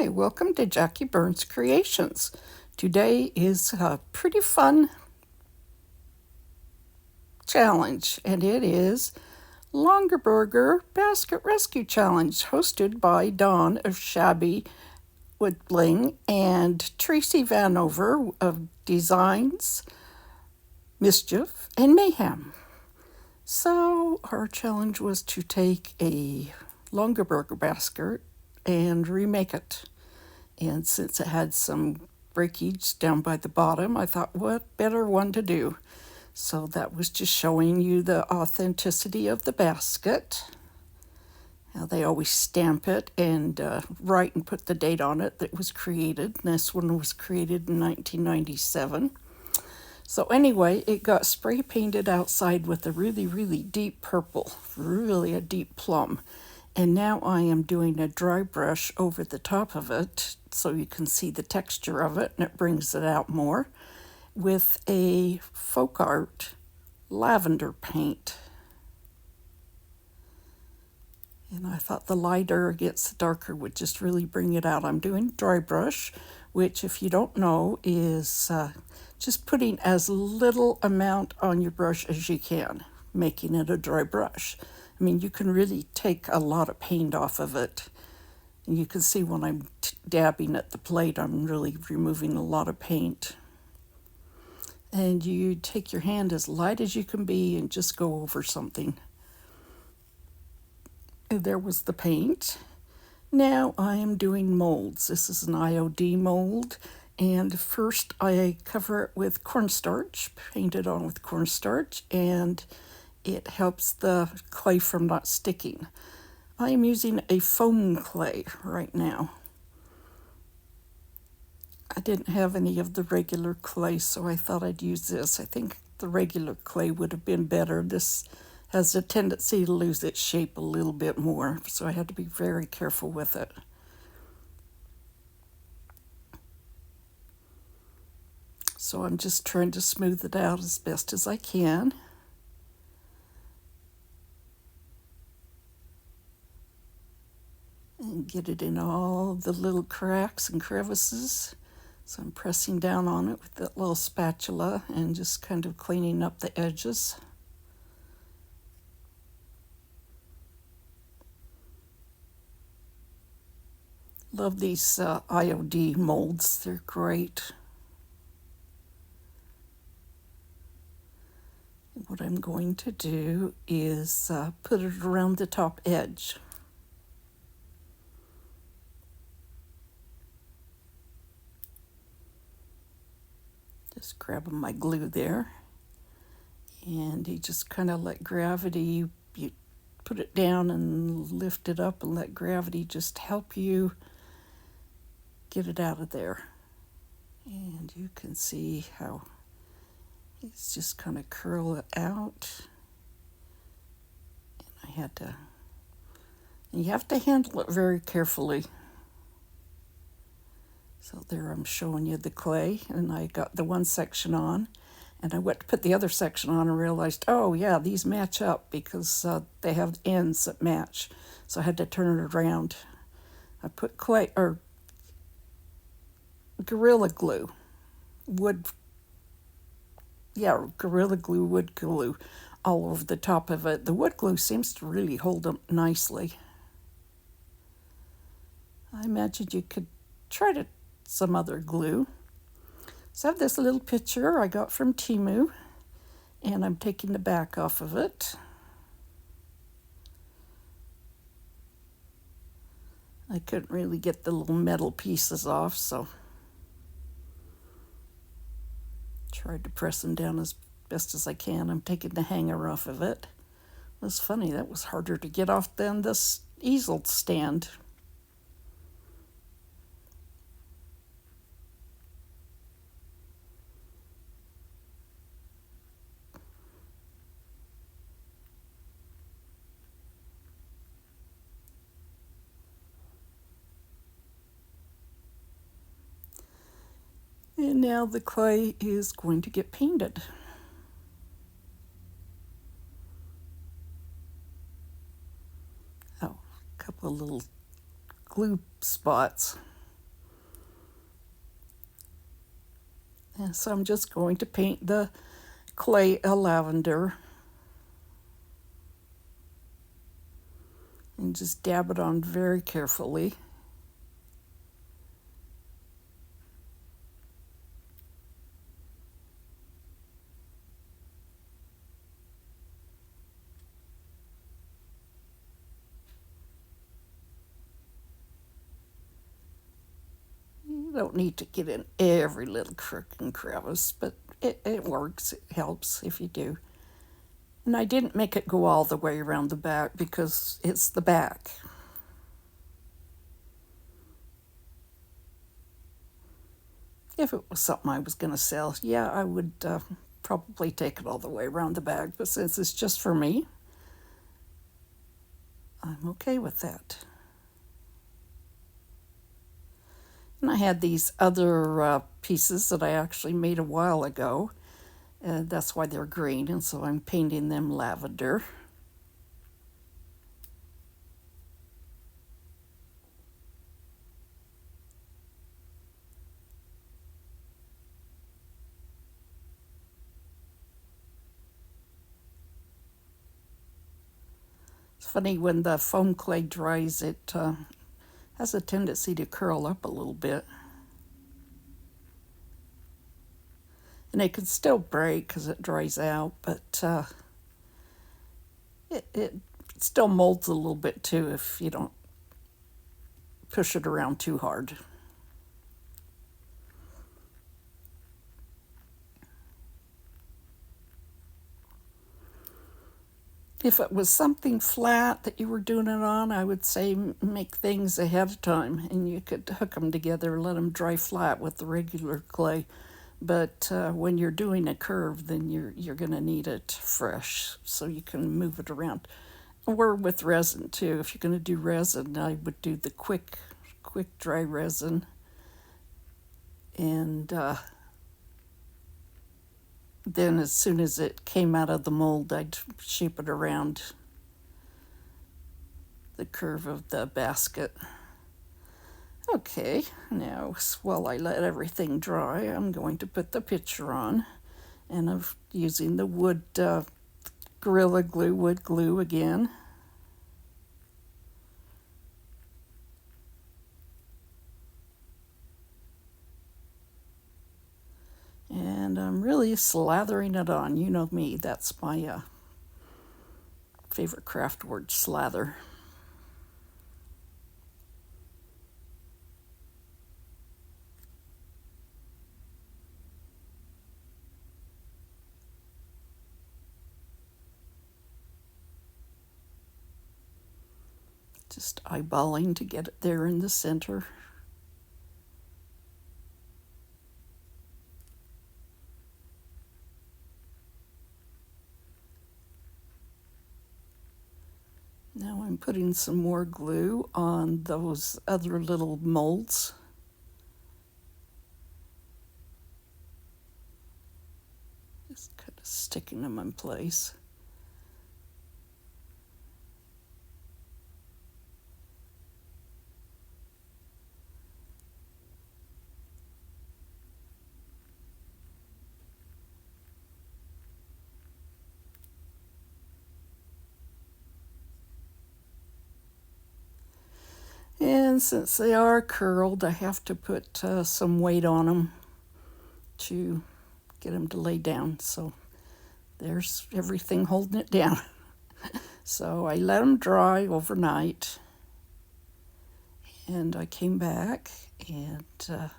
Hi, welcome to Jackie Burns Creations. Today is a pretty fun challenge, and it is Longaberger Basket Rescue Challenge, hosted by Dawn of Shabby with Bling and Traci Hanover of Designs, Mischief, and Mayhem. So our challenge was to take a Longaberger basket and remake it. And since it had some breakage down by the bottom, I thought, what better one to do? So that was just showing you the authenticity of the basket. Now they always stamp it and write and put the date on it that was created. And this one was created in 1997. So anyway, it got spray painted outside with a really, really deep purple, really a deep plum. And now I am doing a dry brush over the top of it so you can see the texture of it and it brings it out more with a Folkart lavender paint. And I thought the lighter against the darker would just really bring it out. I'm doing dry brush, which if you don't know is just putting as little amount on your brush as you can, making it a dry brush. I mean, you can really take a lot of paint off of it. And you can see when I'm dabbing at the plate, I'm really removing a lot of paint. And you take your hand as light as you can be and just go over something. And there was the paint. Now I am doing molds. This is an IOD mold. And first I cover it with cornstarch, paint it on with cornstarch, and it helps the clay from not sticking. I am using a foam clay right now. I didn't have any of the regular clay, so I thought I'd use this. I think the regular clay would have been better. This has a tendency to lose its shape a little bit more, so I had to be very careful with it. So I'm just trying to smooth it out as best as I can. And get it in all the little cracks and crevices. So I'm pressing down on it with that little spatula and just kind of cleaning up the edges. Love these IOD molds, they're great. What I'm going to do is put it around the top edge. Just grabbing my glue there. And you just kind of let gravity, you put it down and lift it up and let gravity just help you get it out of there. And you can see how it's just kind of curl it out. And you have to handle it very carefully. So there I'm showing you the clay, and I got the one section on, and I went to put the other section on and realized, oh yeah, these match up because they have ends that match. So I had to turn it around. I put clay or Gorilla Glue, wood glue all over the top of it. The wood glue seems to really hold them nicely. I imagine you could try some other glue. So I have this little picture I got from Temu, and I'm taking the back off of it. I couldn't really get the little metal pieces off, so tried to press them down as best as I can. I'm taking the hanger off of it. It was funny, that was harder to get off than this easel stand. And now the clay is going to get painted. Oh, a couple of little glue spots. And so I'm just going to paint the clay a lavender and just dab it on very carefully. You don't need to get in every little crook and crevice, but it works. It helps if you do. And I didn't make it go all the way around the back because it's the back. If it was something I was going to sell, yeah, I would probably take it all the way around the back. But since it's just for me, I'm okay with that. And I had these other pieces that I actually made a while ago. That's why they're green, and so I'm painting them lavender. It's funny, when the foam clay dries, it has a tendency to curl up a little bit. And it can still break because it dries out, but it still molds a little bit too if you don't push it around too hard. If it was something flat that you were doing it on, I would say make things ahead of time, and you could hook them together and let them dry flat with the regular clay. But when you're doing a curve, then you're going to need it fresh so you can move it around. Or with resin too. If you're going to do resin, I would do the quick dry resin, and then as soon as it came out of the mold, I'd shape it around the curve of the basket. Okay, now while I let everything dry, I'm going to put the picture on, and I'm using the wood Gorilla Glue wood glue again. And I'm really slathering it on. You know me, that's my favorite craft word, slather. Just eyeballing to get it there in the center. Now I'm putting some more glue on those other little molds. Just kind of sticking them in place. And since they are curled, I have to put some weight on them to get them to lay down. So there's everything holding it down. So I let them dry overnight, and I came back, and what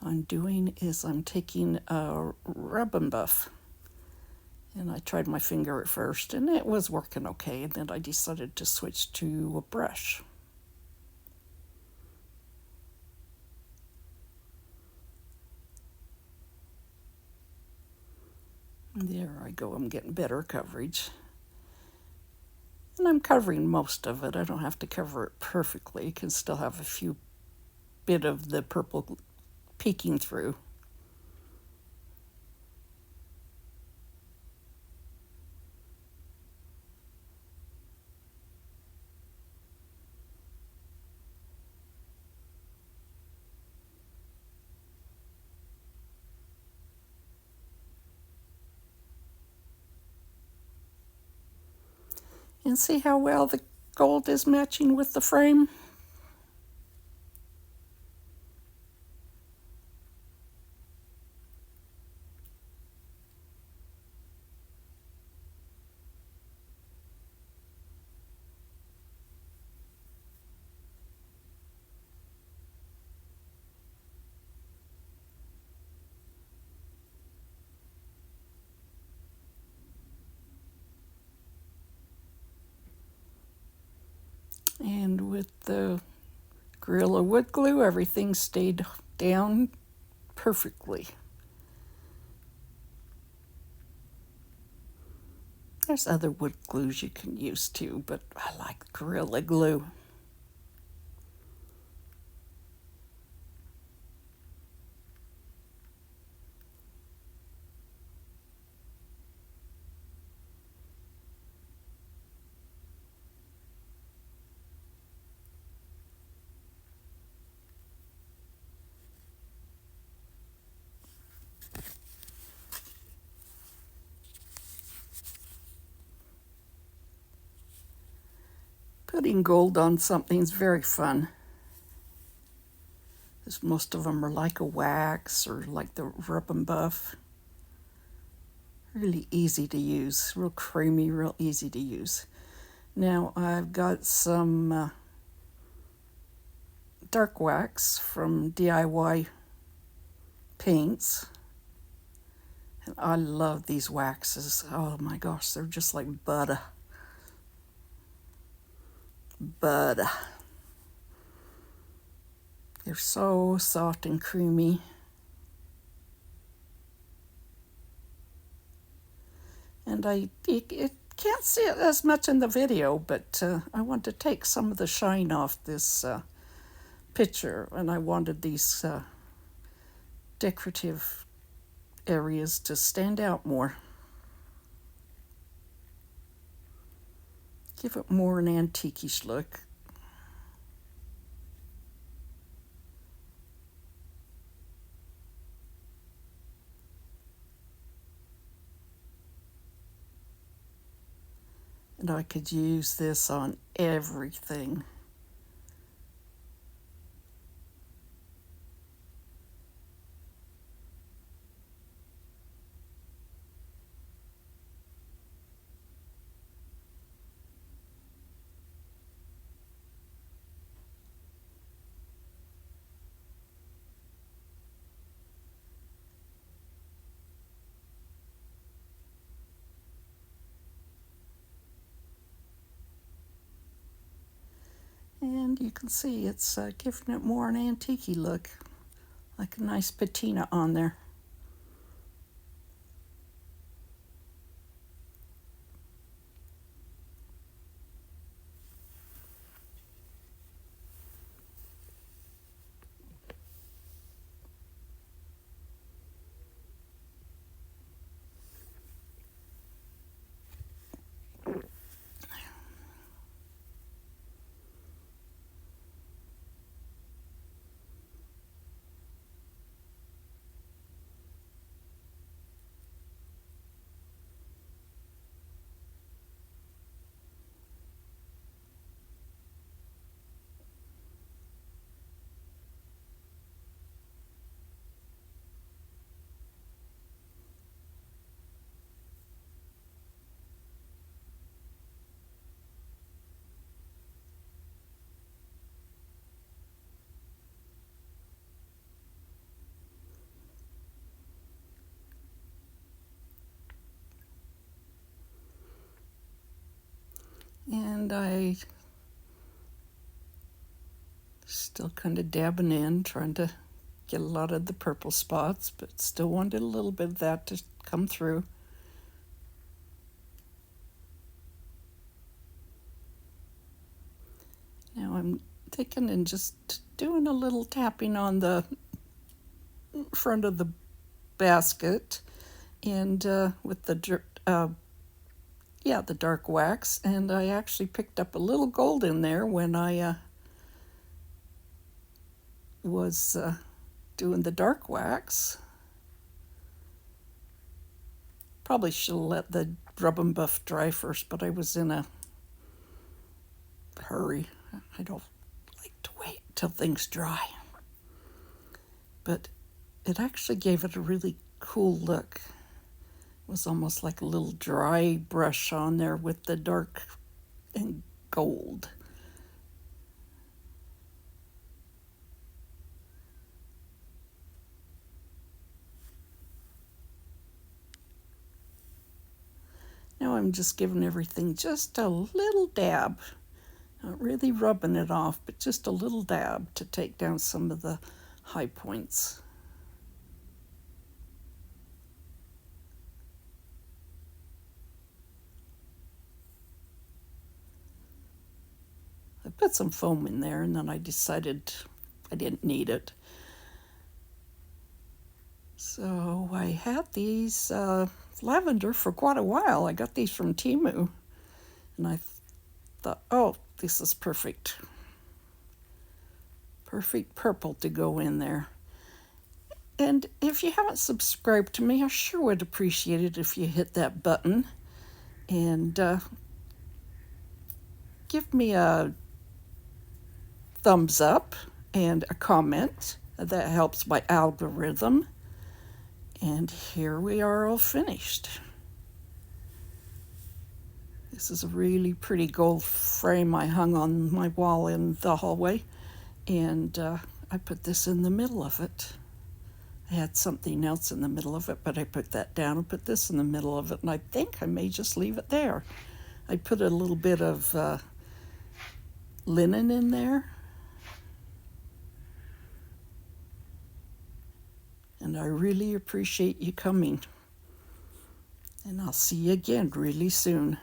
I'm doing is I'm taking a rub and buff. And I tried my finger at first, and it was working okay, and then I decided to switch to a brush. There I go, I'm getting better coverage. And I'm covering most of it. I don't have to cover it perfectly. You can still have a few bit of the purple peeking through. And see how well the gold is matching with the frame? And with the Gorilla wood glue, everything stayed down perfectly. There's other wood glues you can use too, but I like Gorilla glue. Putting gold on something is very fun. Because most of them are like a wax or like the rub and buff. Really easy to use, real creamy, real easy to use. Now I've got some dark wax from DIY paints. And I love these waxes. Oh my gosh, they're just like butter. Butter. They're so soft and creamy. And it can't see it as much in the video, but I want to take some of the shine off this picture, and I wanted these decorative areas to stand out more. Give it more an antique-ish look. And I could use this on everything. And you can see it's giving it more an antique-y look, like a nice patina on there. And I still kind of dabbing in, trying to get a lot of the purple spots, but still wanted a little bit of that to come through. Now I'm taking and just doing a little tapping on the front of the basket, and with the the dark wax, and I actually picked up a little gold in there when I was doing the dark wax. Probably should have let the rub and buff dry first, but I was in a hurry. I don't like to wait till things dry. But it actually gave it a really cool look. It was almost like a little dry brush on there with the dark and gold. Now I'm just giving everything just a little dab. Not really rubbing it off, but just a little dab to take down some of the high points. I put some foam in there and then I decided I didn't need it. So I had these lavender for quite a while. I got these from Temu and I thought, oh, this is perfect. Perfect purple to go in there. And if you haven't subscribed to me, I sure would appreciate it if you hit that button and give me a thumbs up and a comment. That helps my algorithm. And here we are all finished. This is a really pretty gold frame I hung on my wall in the hallway. And I put this in the middle of it. I had something else in the middle of it, but I put that down and put this in the middle of it. And I think I may just leave it there. I put a little bit of linen in there. And I really appreciate you coming. And I'll see you again really soon.